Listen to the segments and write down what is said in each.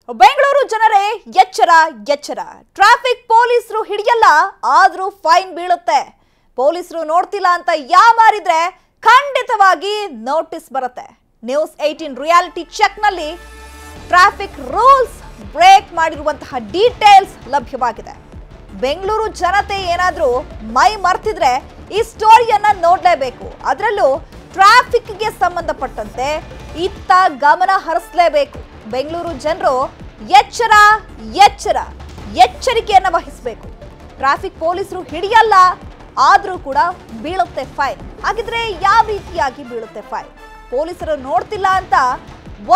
ಬೆಂಗಳೂರು ಜನರೇ ಎಚ್ಚರ ಎಚ್ಚರ. ಟ್ರಾಫಿಕ್ ಪೊಲೀಸರು ಹಿಡಿಯಲ್ಲ, ಆದ್ರೂ ಫೈನ್ ಬೀಳುತ್ತೆ. ಪೊಲೀಸರು ನೋಡ್ತಿಲ್ಲ ಅಂತ ಯಾಮಾರಿದ್ರೆ ಖಂಡಿತವಾಗಿ ನೋಟಿಸ್ ಬರುತ್ತೆ. ನ್ಯೂಸ್ 18 ರಿಯಾಲಿಟಿ ಚೆಕ್ ನಲ್ಲಿ ಟ್ರಾಫಿಕ್ ರೂಲ್ಸ್ ಬ್ರೇಕ್ ಮಾಡಿರುವಂತಹ ಡೀಟೇಲ್ಸ್ ಲಭ್ಯವಾಗಿದೆ. ಬೆಂಗಳೂರು ಜನತೆ ಏನಾದ್ರೂ ಮೈ ಮರ್ತಿದ್ರೆ ಈ ಸ್ಟೋರಿಯನ್ನ ನೋಡಲೇಬೇಕು. ಅದರಲ್ಲೂ ಟ್ರಾಫಿಕ್ಗೆ ಸಂಬಂಧಪಟ್ಟಂತೆ ಇತ್ತ ಗಮನ ಹರಿಸಲೇಬೇಕು. ಬೆಂಗಳೂರು ಜನರು ಎಚ್ಚರ ಎಚ್ಚರ ಎಚ್ಚರಿಕೆಯನ್ನು ವಹಿಸಬೇಕು. ಟ್ರಾಫಿಕ್ ಪೊಲೀಸರು ಹಿಡಿಯಲ್ಲ, ಆದ್ರೂ ಕೂಡ ಬೀಳುತ್ತೆ ಫೈನ್. ಹಾಗಿದ್ರೆ ಯಾವ ರೀತಿಯಾಗಿ ಬೀಳುತ್ತೆ ಫೈನ್? ಪೊಲೀಸರು ನೋಡ್ತಿಲ್ಲ ಅಂತ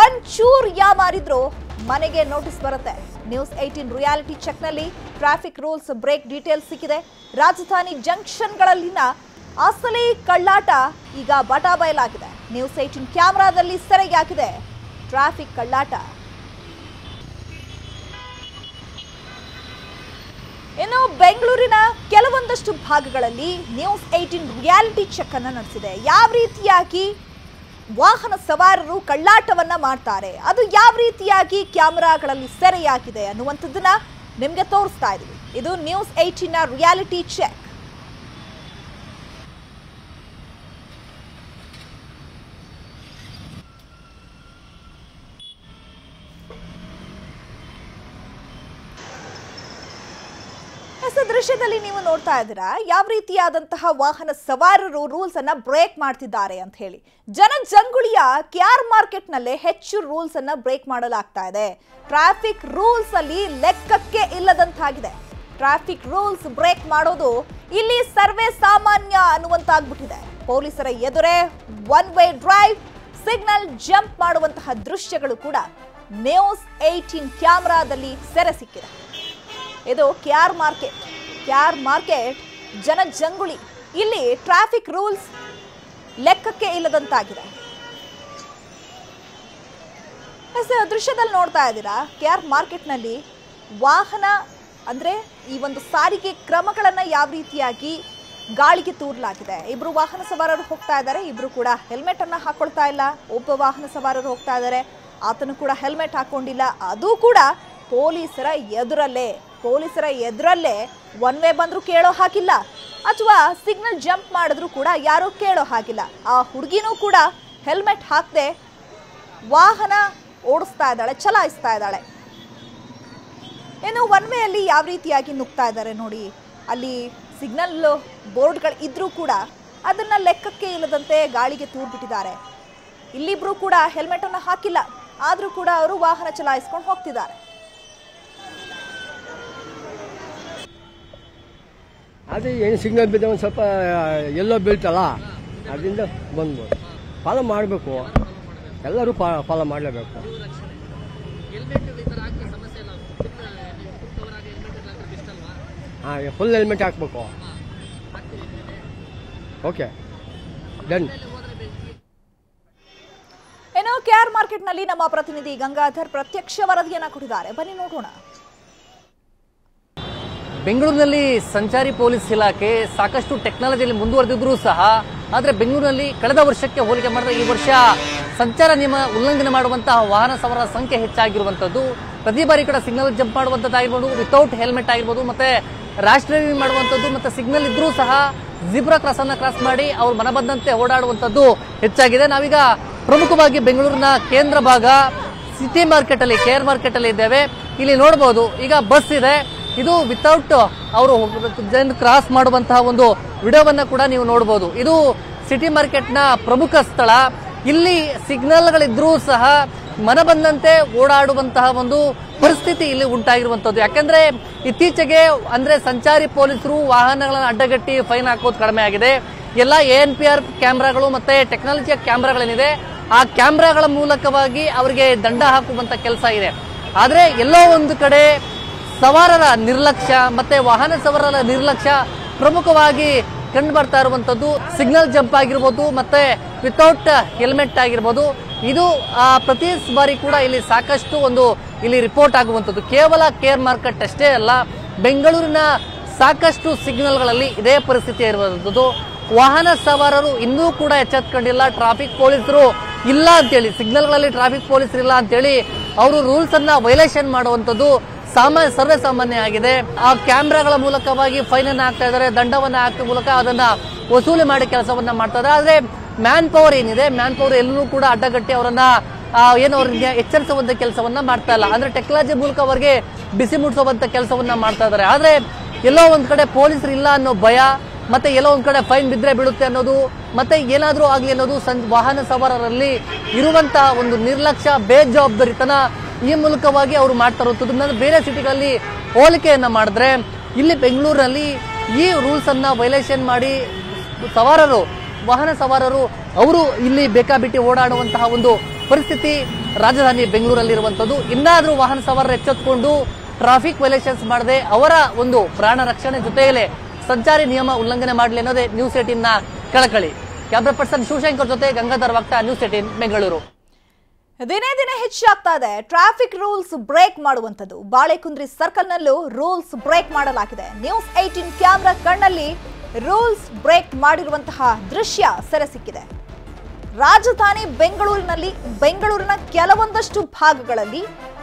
ಒಂಚೂರು ಯಾಮಾರಿದ್ರು ಮನೆಗೆ ನೋಟಿಸ್ ಬರುತ್ತೆ. ನ್ಯೂಸ್ 18 ರಿಯಾಲಿಟಿ ಚೆಕ್ ನಲ್ಲಿ ಟ್ರಾಫಿಕ್ ರೂಲ್ಸ್ ಬ್ರೇಕ್ ಡೀಟೇಲ್ಸ್ ಸಿಕ್ಕಿದೆ. ರಾಜಧಾನಿ ಜಂಕ್ಷನ್ಗಳಲ್ಲಿನ ಅಸಲಿ ಕಳ್ಳಾಟ ಈಗ ಬಟಾ ಬಯಲಾಗಿದೆ. ನ್ಯೂಸ್ 18 ಕ್ಯಾಮೆರಾದಲ್ಲಿ ಸೆರೆಯಾಗಿದೆ ಟ್ರಾಫಿಕ್ ಕಳ್ಳಾಟ. ಇನ್ನು ಬೆಂಗಳೂರಿನ ಕೆಲವೊಂದಷ್ಟು ಭಾಗಗಳಲ್ಲಿ ನ್ಯೂಸ್ 18 ರಿಯಾಲಿಟಿ ಚೆಕ್ ಅನ್ನು ನಡೆಸಿದೆ. ಯಾವ ರೀತಿಯಾಗಿ ವಾಹನ ಸವಾರರು ಕಳ್ಳಾಟವನ್ನ ಮಾಡ್ತಾರೆ, ಅದು ಯಾವ ರೀತಿಯಾಗಿ ಕ್ಯಾಮೆರಾಗಳಲ್ಲಿ ಸೆರೆಯಾಗಿದೆ ಅನ್ನುವಂಥದ್ದನ್ನ ನಿಮ್ಗೆ ತೋರಿಸ್ತಾ ಇದೀವಿ. ಇದು ನ್ಯೂಸ್ 18 ರಿಯಾಲಿಟಿ ಚೆಕ್. ದೃಶ್ಯದಲ್ಲಿ ನೀವು ನೋಡ್ತಾ ಇದ್ದೀರಾ ಯಾವ ರೀತಿಯಾದಂತಹ ವಾಹನ ಸವಾರರು ರೂಲ್ಸ್ ಅನ್ನ ಬ್ರೇಕ್ ಮಾಡ್ತಿದ್ದಾರೆ ಅಂತ ಹೇಳಿ. ಜನಜಂಗುಳಿಯ ಕೆಆರ್ ಮಾರ್ಕೆಟ್ ನಲ್ಲೇ ಹೆಚ್ಚು ರೂಲ್ಸ್ ಅನ್ನ ಬ್ರೇಕ್ ಮಾಡಲಾಗ್ತಾ ಇದೆ. ಟ್ರಾಫಿಕ್ ರೂಲ್ಸ್ ಅಲ್ಲಿ ಲೆಕ್ಕಕ್ಕೆ ಇಲ್ಲದಂತಾಗಿದೆ. ಟ್ರಾಫಿಕ್ ರೂಲ್ಸ್ ಬ್ರೇಕ್ ಮಾಡೋದು ಇಲ್ಲಿ ಸರ್ವೇ ಸಾಮಾನ್ಯ ಅನ್ನುವಂತಾಗ್ಬಿಟ್ಟಿದೆ. ಪೊಲೀಸರ ಎದುರೇ one way drive, signal jump ಮಾಡುವಂತಹ ದೃಶ್ಯಗಳು ಕೂಡ ನ್ಯೂಸ್ 18 ಕ್ಯಾಮೆರಾದಲ್ಲಿ ಸೆರೆ ಸಿಕ್ಕಿದೆ. ಇದು ಕೆಆರ್ ಮಾರ್ಕೆಟ್ ಜನಜಂಗುಳಿ. ಇಲ್ಲಿ ಟ್ರಾಫಿಕ್ ರೂಲ್ಸ್ ಲೆಕ್ಕಕ್ಕೆ ಇಲ್ಲದಂತಾಗಿದೆ. ದೃಶ್ಯದಲ್ಲಿ ನೋಡ್ತಾ ಇದ್ದೀರಾ ಕೆಆರ್ ಮಾರ್ಕೆಟ್ನಲ್ಲಿ ವಾಹನ ಅಂದ್ರೆ ಈ ಒಂದು ಸಾರಿಗೆ ಕ್ರಮಗಳನ್ನ ಯಾವ ರೀತಿಯಾಗಿ ಗಾಳಿಗೆ ತೂರಲಾಗಿದೆ. ಇಬ್ರು ವಾಹನ ಸವಾರರು ಹೋಗ್ತಾ ಇದ್ದಾರೆ, ಇಬ್ರು ಕೂಡ ಹೆಲ್ಮೆಟ್ ಅನ್ನ ಹಾಕೊಳ್ತಾ ಇಲ್ಲ. ಒಬ್ಬ ವಾಹನ ಸವಾರರು ಹೋಗ್ತಾ ಇದ್ದಾರೆ, ಆತನು ಕೂಡ ಹೆಲ್ಮೆಟ್ ಹಾಕೊಂಡಿಲ್ಲ. ಅದು ಕೂಡ ಪೊಲೀಸರ ಎದುರಲ್ಲೇ ಒನ್ ವೇ ಬಂದ್ರು ಕೇಳೋ ಹಾಗಿಲ್ಲ, ಅಥವಾ ಸಿಗ್ನಲ್ ಜಂಪ್ ಮಾಡಿದ್ರು ಕೂಡ ಯಾರು ಕೇಳೋ ಹಾಗಿಲ್ಲ. ಆ ಹುಡುಗಿನೂ ಕೂಡ ಹೆಲ್ಮೆಟ್ ಹಾಕದೆ ವಾಹನ ಓಡಿಸ್ತಾ ಇದ್ದಾಳೆ, ಚಲಾಯಿಸ್ತಾ ಇದ್ದಾಳೆ. ಇನ್ನು ಒನ್ ವೇ ಅಲ್ಲಿ ಯಾವ ರೀತಿಯಾಗಿ ನುಗ್ತಾ ಇದ್ದಾರೆ ನೋಡಿ. ಅಲ್ಲಿ ಸಿಗ್ನಲ್ ಬೋರ್ಡ್ಗಳು ಇದ್ರೂ ಕೂಡ ಅದನ್ನ ಲೆಕ್ಕಕ್ಕೆ ಇಲ್ಲದಂತೆ ಗಾಳಿಗೆ ತೂರ್ಬಿಟ್ಟಿದ್ದಾರೆ. ಇಲ್ಲಿಬ್ರು ಕೂಡ ಹೆಲ್ಮೆಟ್ ಅನ್ನ ಹಾಕಿಲ್ಲ, ಆದ್ರೂ ಕೂಡ ಅವರು ವಾಹನ ಚಲಾಯಿಸ್ಕೊಂಡು ಹೋಗ್ತಿದ್ದಾರೆ. ಅದೇ ಏನು ಸಿಗ್ನಲ್ ಬಿದ್ದ ಒಂದು ಸ್ವಲ್ಪ ಎಲ್ಲೋ ಬೀಳ್ತಲ್ಲ, ಅದರಿಂದ ಬಂದ್ಬೋದು. ಫಾಲೋ ಮಾಡಬೇಕು, ಎಲ್ಲರೂ ಫಾಲೋ ಮಾಡಲೇಬೇಕು. ಹಾಂ, ಫುಲ್ ಹೆಲ್ಮೆಟ್ ಹಾಕಬೇಕು. Okay, done. ಏನೋ ಕೆಆರ್ ಮಾರ್ಕೆಟ್ನಲ್ಲಿ ನಮ್ಮ ಪ್ರತಿನಿಧಿ ಗಂಗಾಧರ್ ಪ್ರತ್ಯಕ್ಷ ವರದಿಯನ್ನ ಕೊಟ್ಟಿದ್ದಾರೆ, ಬನ್ನಿ ನೋಡೋಣ. ಬೆಂಗಳೂರಿನಲ್ಲಿ ಸಂಚಾರಿ ಪೊಲೀಸ್ ಇಲಾಖೆ ಸಾಕಷ್ಟು ಟೆಕ್ನಾಲಜಿಯಲ್ಲಿ ಮುಂದುವರೆದಿದ್ರೂ ಸಹ, ಆದರೆ ಬೆಂಗಳೂರಿನಲ್ಲಿ ಕಳೆದ ವರ್ಷಕ್ಕೆ ಹೋಲಿಕೆ ಮಾಡಿದ್ರೆ ಈ ವರ್ಷ ಸಂಚಾರ ನಿಯಮ ಉಲ್ಲಂಘನೆ ಮಾಡುವಂತಹ ವಾಹನ ಸವಾರರ ಸಂಖ್ಯೆ ಹೆಚ್ಚಾಗಿರುವಂತದ್ದು. ಪ್ರತಿ ಬಾರಿ ಕೂಡ ಸಿಗ್ನಲ್ ಜಂಪ್ ಮಾಡುವಂತದ್ದಾಗಿರ್ಬೋದು, ವಿತೌಟ್ ಹೆಲ್ಮೆಟ್ ಆಗಿರ್ಬೋದು, ಮತ್ತೆ ರ್ಯಾಶ್ ಡ್ರೈವಿಂಗ್ ಮಾಡುವಂತದ್ದು, ಮತ್ತೆ ಸಿಗ್ನಲ್ ಇದ್ರೂ ಸಹ ಜಿಬ್ರಾ ಕ್ರಾಸ್ ಅನ್ನ ಕ್ರಾಸ್ ಮಾಡಿ ಅವ್ರು ಮನ ಬಂದಂತೆ ಓಡಾಡುವಂತದ್ದು ಹೆಚ್ಚಾಗಿದೆ. ನಾವೀಗ ಪ್ರಮುಖವಾಗಿ ಬೆಂಗಳೂರಿನ ಕೇಂದ್ರ ಭಾಗ ಸಿಟಿ ಮಾರ್ಕೆಟ್ ಅಲ್ಲಿ, ಕೆಆರ್ ಮಾರ್ಕೆಟ್ ಅಲ್ಲಿ ಇದ್ದೇವೆ. ಇಲ್ಲಿ ನೋಡಬಹುದು, ಈಗ ಬಸ್ ಇದೆ, ಇದು ವಿತೌಟ್ ಅವರು ಜನ ಕ್ರಾಸ್ ಮಾಡುವಂತಹ ಒಂದು ವಿಡಿಯೋವನ್ನ ಕೂಡ ನೀವು ನೋಡಬಹುದು. ಇದು ಸಿಟಿ ಮಾರ್ಕೆಟ್ ನ ಪ್ರಮುಖ ಸ್ಥಳ. ಇಲ್ಲಿ ಸಿಗ್ನಲ್ಗಳಿದ್ರೂ ಸಹ ಮನ ಬಂದಂತೆ ಓಡಾಡುವಂತಹ ಒಂದು ಪರಿಸ್ಥಿತಿ ಇಲ್ಲಿ ಉಂಟಾಗಿರುವಂತದ್ದು. ಯಾಕಂದ್ರೆ ಇತ್ತೀಚೆಗೆ ಅಂದ್ರೆ ಸಂಚಾರಿ ಪೊಲೀಸರು ವಾಹನಗಳನ್ನು ಅಡ್ಡಗಟ್ಟಿ ಫೈನ್ ಹಾಕೋದು ಕಡಿಮೆ ಆಗಿದೆ. ಎಲ್ಲ ANPR ಕ್ಯಾಮ್ರಾಗಳು ಮತ್ತೆ ಟೆಕ್ನಾಲಜಿಯ ಕ್ಯಾಮ್ರಾಗಳೇನಿದೆ, ಆ ಕ್ಯಾಮ್ರಾಗಳ ಮೂಲಕವಾಗಿ ಅವರಿಗೆ ದಂಡ ಹಾಕುವಂತ ಕೆಲಸ ಇದೆ. ಆದ್ರೆ ಎಲ್ಲೋ ಒಂದು ಕಡೆ ಸವಾರರ ನಿರ್ಲಕ್ಷ್ಯ ಮತ್ತೆ ವಾಹನ ಸವಾರರ ನಿರ್ಲಕ್ಷ್ಯ ಪ್ರಮುಖವಾಗಿ ಕಂಡು ಬರ್ತಾ ಇರುವಂತದ್ದು. ಸಿಗ್ನಲ್ ಜಂಪ್ ಆಗಿರ್ಬೋದು, ಮತ್ತೆ ವಿತೌಟ್ ಹೆಲ್ಮೆಟ್ ಆಗಿರ್ಬೋದು, ಇದು ಪ್ರತಿ ಬಾರಿ ಕೂಡ ಇಲ್ಲಿ ಸಾಕಷ್ಟು ಇಲ್ಲಿ ರಿಪೋರ್ಟ್ ಆಗುವಂತದ್ದು. ಕೇವಲ ಕೆಆರ್ ಮಾರ್ಕೆಟ್ ಅಷ್ಟೇ ಅಲ್ಲ, ಬೆಂಗಳೂರಿನ ಸಾಕಷ್ಟು ಸಿಗ್ನಲ್ಗಳಲ್ಲಿ ಇದೇ ಪರಿಸ್ಥಿತಿ ಇರುವಂತದ್ದು. ವಾಹನ ಸವಾರರು ಇನ್ನೂ ಕೂಡ ಎಚ್ಚೆತ್ತುಕೊಂಡಿಲ್ಲ. ಟ್ರಾಫಿಕ್ ಪೊಲೀಸರು ಇಲ್ಲ ಅಂತೇಳಿ, ಸಿಗ್ನಲ್ಗಳಲ್ಲಿ ಟ್ರಾಫಿಕ್ ಪೊಲೀಸರು ಇಲ್ಲ ಅಂತೇಳಿ ಅವರು ರೂಲ್ಸ್ ಅನ್ನ ವೈಲೇಷನ್ ಮಾಡುವಂತದ್ದು ಸರ್ವೇ ಸಾಮಾನ್ಯ ಆಗಿದೆ. ಆ ಕ್ಯಾಮ್ರಾಗಳ ಮೂಲಕವಾಗಿ ಫೈನ್ ಅನ್ನ ಹಾಕ್ತಾ ಇದ್ದಾರೆ, ದಂಡವನ್ನ ಹಾಕುವ ಮೂಲಕ ಅದನ್ನ ವಸೂಲಿ ಮಾಡಿ ಕೆಲಸವನ್ನ ಮಾಡ್ತಾ ಇದ್ದಾರೆ. ಆದ್ರೆ ಮ್ಯಾನ್ ಪವರ್ ಏನಿದೆ, ಮ್ಯಾನ್ ಪವರ್ ಎಲ್ಲರೂ ಕೂಡ ಅಡ್ಡಗಟ್ಟಿ ಅವರನ್ನ ಏನು ಅವರಿಗೆ ಎಚ್ಚರಿಸುವಂತ ಕೆಲಸವನ್ನ ಮಾಡ್ತಾ ಇಲ್ಲ. ಅಂದ್ರೆ ಟೆಕ್ನಾಲಜಿ ಮೂಲಕ ಅವರಿಗೆ ಬಿಸಿ ಮುಟ್ಟಿಸುವಂತ ಕೆಲಸವನ್ನ ಮಾಡ್ತಾ ಇದ್ದಾರೆ. ಆದ್ರೆ ಎಲ್ಲೋ ಒಂದ್ ಕಡೆ ಪೊಲೀಸರು ಇಲ್ಲ ಅನ್ನೋ ಭಯ, ಮತ್ತೆ ಎಲ್ಲೋ ಒಂದ್ ಕಡೆ ಫೈನ್ ಬಿದ್ರೆ ಬಿಡುತ್ತೆ ಅನ್ನೋದು, ಮತ್ತೆ ಏನಾದ್ರೂ ಆಗ್ಲಿ ಅನ್ನೋದು ವಾಹನ ಸವಾರರಲ್ಲಿ ಇರುವಂತಹ ಒಂದು ನಿರ್ಲಕ್ಷ್ಯ, ಬೇಜವಾಬ್ದಾರಿತನ ಈ ಮೂಲಕವಾಗಿ ಅವರು ಮಾಡ್ತಾ ಇರುವಂತದ್ದು. ಬೇರೆ ಸಿಟಿಗಳಲ್ಲಿ ಹೋಲಿಕೆಯನ್ನ ಮಾಡಿದ್ರೆ ಇಲ್ಲಿ ಬೆಂಗಳೂರಿನಲ್ಲಿ ಈ ರೂಲ್ಸ್ ಅನ್ನ ವೈಲೇಷನ್ ಮಾಡಿ ವಾಹನ ಸವಾರರು ಅವರು ಇಲ್ಲಿ ಬೇಕಾಬಿಟ್ಟಿ ಓಡಾಡುವಂತಹ ಒಂದು ಪರಿಸ್ಥಿತಿ ರಾಜಧಾನಿ ಬೆಂಗಳೂರಲ್ಲಿ ಇರುವಂತದ್ದು. ಇನ್ನಾದ್ರೂ ವಾಹನ ಸವಾರರು ಎಚ್ಚೆತ್ತುಕೊಂಡು ಟ್ರಾಫಿಕ್ ವೈಲೇಷನ್ಸ್ ಮಾಡದೆ ಅವರ ಒಂದು ಪ್ರಾಣ ರಕ್ಷಣೆ ಜೊತೆಯಲ್ಲೇ ಸಂಚಾರಿ ನಿಯಮ ಉಲ್ಲಂಘನೆ ಮಾಡಲಿ ಅನ್ನೋದೇ ನ್ಯೂಸ್ 18 ನ ಕಳಕಳಿ. ಕ್ಯಾಮ್ರಾ ಪರ್ಸನ್ ಶಿವಶಂಕರ್ ಜೊತೆ ಗಂಗಾಧರ್ ವಾಗ್ತಾ, ನ್ಯೂಸ್ 18 ಬೆಂಗಳೂರು. ದಿನೇ ದಿನೇ ಹೆಚ್ಚಾಗ್ತಾ ಇದೆ ಟ್ರಾಫಿಕ್ ರೂಲ್ಸ್ ಬ್ರೇಕ್ ಮಾಡುವಂತದ್ದು. ಬಾಳೆಕುಂದ್ರಿ ಸರ್ಕಲ್ ನಲ್ಲೂ ರೂಲ್ಸ್ ಬ್ರೇಕ್ ಮಾಡಲಾಗಿದೆ. ನ್ಯೂಸ್ 18 ಕ್ಯಾಮೆರಾ ಕಣ್ಣಲ್ಲಿ ರೂಲ್ಸ್ ಬ್ರೇಕ್ ಮಾಡಿರುವಂತಹ ದೃಶ್ಯ ಸೆರೆ ಸಿಕ್ಕಿದೆ. ರಾಜಧಾನಿ ಬೆಂಗಳೂರಿನ ಕೆಲವೊಂದಷ್ಟು ಭಾಗಗಳಲ್ಲಿ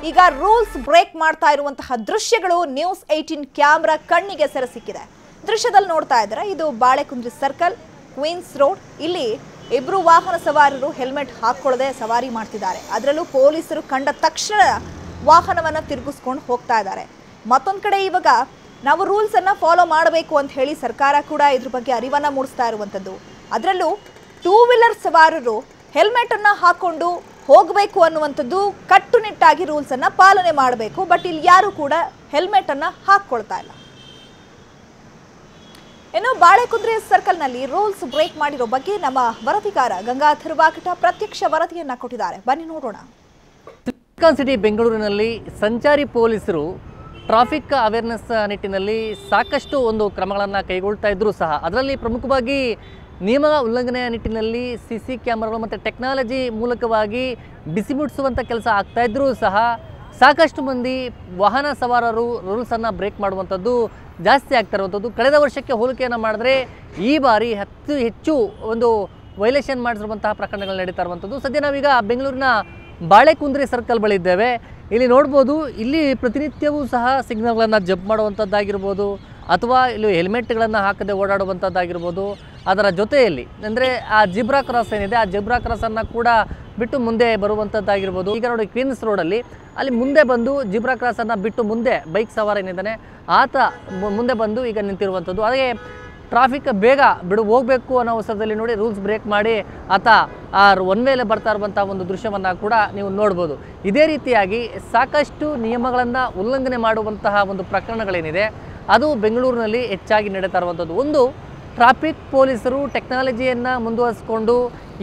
ಈಗ ರೂಲ್ಸ್ ಬ್ರೇಕ್ ಮಾಡ್ತಾ ಇರುವಂತಹ ದೃಶ್ಯಗಳು ನ್ಯೂಸ್ 18 ಕ್ಯಾಮೆರಾ ಕಣ್ಣಿಗೆ ಸೆರೆ ಸಿಕ್ಕಿದೆ. ದೃಶ್ಯದಲ್ಲಿ ನೋಡ್ತಾ ಇದ್ದಾರೆ, ಇದು ಬಾಳೆಕುಂದ್ರಿ ಸರ್ಕಲ್, ಕ್ವೀನ್ಸ್ ರೋಡ್. ಇಲ್ಲಿ ಇಬ್ರು ವಾಹನ ಸವಾರರು ಹೆಲ್ಮೆಟ್ ಹಾಕೊಳ್ಳದೆ ಸವಾರಿ ಮಾಡ್ತಿದ್ದಾರೆ. ಅದರಲ್ಲೂ ಪೊಲೀಸರು ಕಂಡ ತಕ್ಷಣ ವಾಹನವನ್ನ ತಿರುಗಿಸ್ಕೊಂಡು ಹೋಗ್ತಾ ಇದ್ದಾರೆ. ಮತ್ತೊಂದು ಕಡೆ ಇವಾಗ ನಾವು ರೂಲ್ಸ್ ಅನ್ನ ಫಾಲೋ ಮಾಡಬೇಕು ಅಂತ ಹೇಳಿ ಸರ್ಕಾರ ಕೂಡ ಇದ್ರ ಬಗ್ಗೆ ಅರಿವನ್ನ ಮೂಡಿಸ್ತಾ ಇರುವಂತದ್ದು. ಅದರಲ್ಲೂ 2 ವೀಲರ್ ಸವಾರರು ಹೆಲ್ಮೆಟ್ ಅನ್ನ ಹಾಕೊಂಡು ಹೋಗಬೇಕು ಅನ್ನುವಂಥದ್ದು ಕಟ್ಟುನಿಟ್ಟಾಗಿ ರೂಲ್ಸ್ ಅನ್ನ ಪಾಲನೆ ಮಾಡಬೇಕು. ಬಟ್ ಇಲ್ಲಿ ಯಾರು ಕೂಡ ಹೆಲ್ಮೆಟ್ ಅನ್ನ ಹಾಕೊಳ್ತಾ ಇಲ್ಲ. ಇನ್ನು ಬಾಳೆಕುಂದ್ರಿ ಸರ್ಕಲ್ ನಲ್ಲಿ ರೂಲ್ಸ್ ಬ್ರೇಕ್ ಮಾಡಿರೋ ಬಗ್ಗೆ ನಮ್ಮ ವರದಿಗಾರ ಗಂಗಾಧರ್ ವಾಗ್ತಾ ಪ್ರತ್ಯಕ್ಷ ವರದಿಯನ್ನ ಕೊಟ್ಟಿದ್ದಾರೆ. ಬನ್ನಿ ನೋಡೋಣ. ಸಿಟಿ ಬೆಂಗಳೂರಿನಲ್ಲಿ ಸಂಚಾರಿ ಪೊಲೀಸರು ಟ್ರಾಫಿಕ್ ಅವೇರ್ನೆಸ್ ನಿಟ್ಟಿನಲ್ಲಿ ಸಾಕಷ್ಟು ಒಂದು ಕ್ರಮಗಳನ್ನು ಕೈಗೊಳ್ತಾ ಇದ್ರು ಸಹ ಅದರಲ್ಲಿ ಪ್ರಮುಖವಾಗಿ ನಿಯಮ ಉಲ್ಲಂಘನೆಯ ನಿಟ್ಟಿನಲ್ಲಿ CC ಕ್ಯಾಮರಾಗಳು ಮತ್ತು ಟೆಕ್ನಾಲಜಿ ಮೂಲಕವಾಗಿ ಬಿಸಿ ಮುಟ್ಟಿಸುವಂಥ ಕೆಲಸ ಆಗ್ತಾ ಇದ್ರೂ ಸಹ ಸಾಕಷ್ಟು ಮಂದಿ ವಾಹನ ಸವಾರರು ರೂಲ್ಸನ್ನು ಬ್ರೇಕ್ ಮಾಡುವಂಥದ್ದು ಜಾಸ್ತಿ ಆಗ್ತಾ ಇರುವಂಥದ್ದು. ಕಳೆದ ವರ್ಷಕ್ಕೆ ಹೋಲಿಕೆಯನ್ನು ಮಾಡಿದ್ರೆ ಈ ಬಾರಿ ಹೆಚ್ಚು ಒಂದು ವೈಲೇಷನ್ ಮಾಡಿರುವಂತಹ ಪ್ರಕರಣಗಳು ನಡೀತಾ ಇರುವಂಥದ್ದು. ಸದ್ಯ ನಾವೀಗ ಬೆಂಗಳೂರಿನ ಬಾಳೆಕುಂದ್ರಿ ಸರ್ಕಲ್ ಬಳಿ ಇದ್ದೇವೆ. ಇಲ್ಲಿ ನೋಡ್ಬೋದು, ಇಲ್ಲಿ ಪ್ರತಿನಿತ್ಯವೂ ಸಹ ಸಿಗ್ನಲ್ಗಳನ್ನು ಜಂಪ್ ಮಾಡುವಂಥದ್ದಾಗಿರ್ಬೋದು ಅಥವಾ ಇಲ್ಲಿ ಹೆಲ್ಮೆಟ್ಗಳನ್ನು ಹಾಕದೆ ಓಡಾಡುವಂಥದ್ದಾಗಿರ್ಬೋದು. ಅದರ ಜೊತೆಯಲ್ಲಿ ಅಂದರೆ ಆ ಜಿಬ್ರಾ ಕ್ರಾಸ್ ಏನಿದೆ, ಆ ಜಿಬ್ರಾ ಕ್ರಾಸನ್ನು ಕೂಡ ಬಿಟ್ಟು ಮುಂದೆ ಬರುವಂಥದ್ದಾಗಿರ್ಬೋದು. ಈಗ ನೋಡಿ ಕ್ವೀನ್ಸ್ ರೋಡಲ್ಲಿ ಅಲ್ಲಿ ಮುಂದೆ ಬಂದು ಜಿಬ್ರಾ ಕ್ರಾಸನ್ನು ಬಿಟ್ಟು ಮುಂದೆ ಬೈಕ್ ಸವಾರ ಏನಿದ್ದಾನೆ ಆತ ಮುಂದೆ ಬಂದು ಈಗ ನಿಂತಿರುವಂಥದ್ದು. ಹಾಗೆ ಟ್ರಾಫಿಕ್ ಬೇಗ ಹೋಗಬೇಕು ಅನ್ನೋ ಅವಸರದಲ್ಲಿ ನೋಡಿ ರೂಲ್ಸ್ ಬ್ರೇಕ್ ಮಾಡಿ ಆತ ಆ ಒನ್ ವೇಲೆ ಬರ್ತಾ ಇರುವಂಥ ಒಂದು ದೃಶ್ಯವನ್ನು ಕೂಡ ನೀವು ನೋಡ್ಬೋದು. ಇದೇ ರೀತಿಯಾಗಿ ಸಾಕಷ್ಟು ನಿಯಮಗಳನ್ನು ಉಲ್ಲಂಘನೆ ಮಾಡುವಂತಹ ಒಂದು ಪ್ರಕರಣಗಳೇನಿದೆ ಅದು ಬೆಂಗಳೂರಿನಲ್ಲಿ ಹೆಚ್ಚಾಗಿ ನಡೀತಾ ಇರುವಂಥದ್ದು. ಒಂದು, ಟ್ರಾಫಿಕ್ ಪೊಲೀಸರು ಟೆಕ್ನಾಲಜಿಯನ್ನು ಮುಂದುವರಿಸಿಕೊಂಡು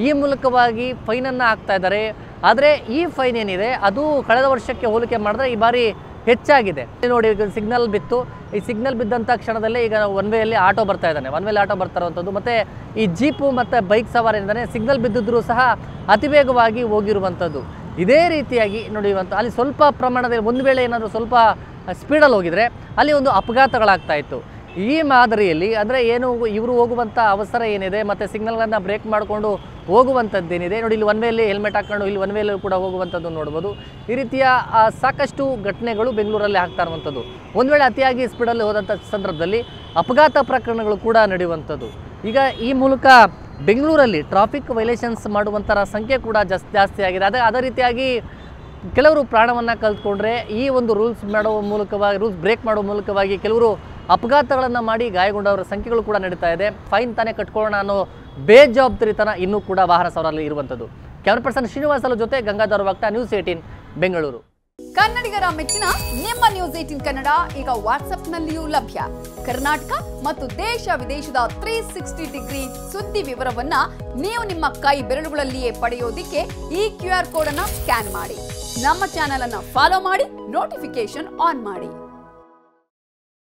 ಈ ಮೂಲಕವಾಗಿ ಫೈನನ್ನು ಹಾಕ್ತಾ ಇದ್ದಾರೆ. ಆದರೆ ಈ ಫೈನ್ ಏನಿದೆ ಅದು ಕಳೆದ ವರ್ಷಕ್ಕೆ ಹೋಲಿಕೆ ಮಾಡಿದ್ರೆ ಈ ಬಾರಿ ಹೆಚ್ಚಾಗಿದೆ. ನೋಡಿ, ಈಗ ಸಿಗ್ನಲ್ ಬಿತ್ತು, ಈ ಸಿಗ್ನಲ್ ಬಿದ್ದಂಥ ಕ್ಷಣದಲ್ಲೇ ಈಗ ಒನ್ ವೇಯಲ್ಲಿ ಆಟೋ ಬರ್ತಾ ಇದ್ದಾನೆ, ಒನ್ ವೇಲಿ ಆಟೋ ಬರ್ತಾ ಇರುವಂಥದ್ದು. ಮತ್ತು ಈ ಜೀಪು ಮತ್ತು ಬೈಕ್ ಸವಾರ ಏನಿದ್ದಾನೆ ಸಿಗ್ನಲ್ ಬಿದ್ದಿದ್ರೂ ಸಹ ಅತಿ ವೇಗವಾಗಿ ಹೋಗಿರುವಂಥದ್ದು. ಇದೇ ರೀತಿಯಾಗಿ ನೋಡಿ, ಅಲ್ಲಿ ಸ್ವಲ್ಪ ಪ್ರಮಾಣದಲ್ಲಿ ಒಂದು ವೇಳೆ ಏನಾದರೂ ಸ್ವಲ್ಪ ಸ್ಪೀಡಲ್ಲಿ ಹೋಗಿದರೆ ಅಲ್ಲಿ ಒಂದು ಅಪಘಾತಗಳಾಗ್ತಾ ಇತ್ತು. ಈ ಮಾದರಿಯಲ್ಲಿ ಅಂದರೆ ಏನು ಇವರು ಹೋಗುವಂಥ ಅವಸರ ಏನಿದೆ ಮತ್ತು ಸಿಗ್ನಲ್ಗಳನ್ನು ಬ್ರೇಕ್ ಮಾಡಿಕೊಂಡು ಹೋಗುವಂಥದ್ದೇನಿದೆ ನೋಡಿ, ಇಲ್ಲಿ ಒನ್ ವೇಲಿ ಹೆಲ್ಮೆಟ್ ಹಾಕ್ಕೊಂಡು ಇಲ್ಲಿ ಒನ್ ವೇಲಿ ಕೂಡ ಹೋಗುವಂಥದ್ದು ನೋಡ್ಬೋದು. ಈ ರೀತಿಯ ಸಾಕಷ್ಟು ಘಟನೆಗಳು ಬೆಂಗಳೂರಲ್ಲಿ ಆಗ್ತಾ ಇರುವಂಥದ್ದು. ಒಂದು ವೇಳೆ ಅತಿಯಾಗಿ ಸ್ಪೀಡಲ್ಲಿ ಹೋದಂಥ ಸಂದರ್ಭದಲ್ಲಿ ಅಪಘಾತ ಪ್ರಕರಣಗಳು ಕೂಡ ನಡೆಯುವಂಥದ್ದು. ಈಗ ಈ ಮೂಲಕ ಬೆಂಗಳೂರಲ್ಲಿ ಟ್ರಾಫಿಕ್ ವೈಲೇಷನ್ಸ್ ಮಾಡುವಂಥರ ಸಂಖ್ಯೆ ಕೂಡ ಜಾಸ್ತಿ ಆಗಿದೆ. ಅದೇ ರೀತಿಯಾಗಿ ಕೆಲವರು ಪ್ರಾಣವನ್ನು ಕಳೆದುಕೊಂಡ್ರೆ ಈ ಒಂದು ರೂಲ್ಸ್ ಬ್ರೇಕ್ ಮಾಡುವ ಮೂಲಕವಾಗಿ ಕೆಲವರು ಅಪಘಾತಗಳನ್ನು ಮಾಡಿ ಗಾಯಗೊಂಡವರ ಸಂಖ್ಯೆಗಳು ಕೂಡ ನಡೀತಾ ಇದೆ. ಫೈನ್ ತಾನೇ ಕಟ್ಕೊಳ್ಳೋಣ ಅನ್ನೋ ಬೇಜವಾಬ್ದಾರಿತನ ಇನ್ನೂ ಕೂಡ ವಾಹನ ಸವಾರರಲ್ಲಿ ಇರುವಂಥದ್ದು. ಕ್ಯಾಮರಾ ಪರ್ಸನ್ ಶ್ರೀನಿವಾಸಲ ಜೊತೆ ಗಂಗಾಧರ್ ವಾಗ್ತಾ, ನ್ಯೂಸ್ 18 ಬೆಂಗಳೂರು. ಕನ್ನಡಿಗರ ಮೆಚ್ಚಿನ ನಿಮ್ಮ ನ್ಯೂಸ್ 18 ಕನ್ನಡ ಈಗ ವಾಟ್ಸ್ಆಪ್ನಲ್ಲಿಯೂ ಲಭ್ಯ. ಕರ್ನಾಟಕ ಮತ್ತು ದೇಶ ವಿದೇಶದ 360 ಡಿಗ್ರಿ ಸುದ್ದಿ ವಿವರವನ್ನ ನೀವು ನಿಮ್ಮ ಕೈ ಬೆರಳುಗಳಲ್ಲಿಯೇ ಪಡೆಯೋದಿಕ್ಕೆ ಈ QR ಕೋಡ್ ಅನ್ನ ಸ್ಕ್ಯಾನ್ ಮಾಡಿ. ನಮ್ಮ ಚಾನೆಲ್ ಅನ್ನ ಫಾಲೋ ಮಾಡಿ, ನೋಟಿಫಿಕೇಶನ್ ಆನ್ ಮಾಡಿ.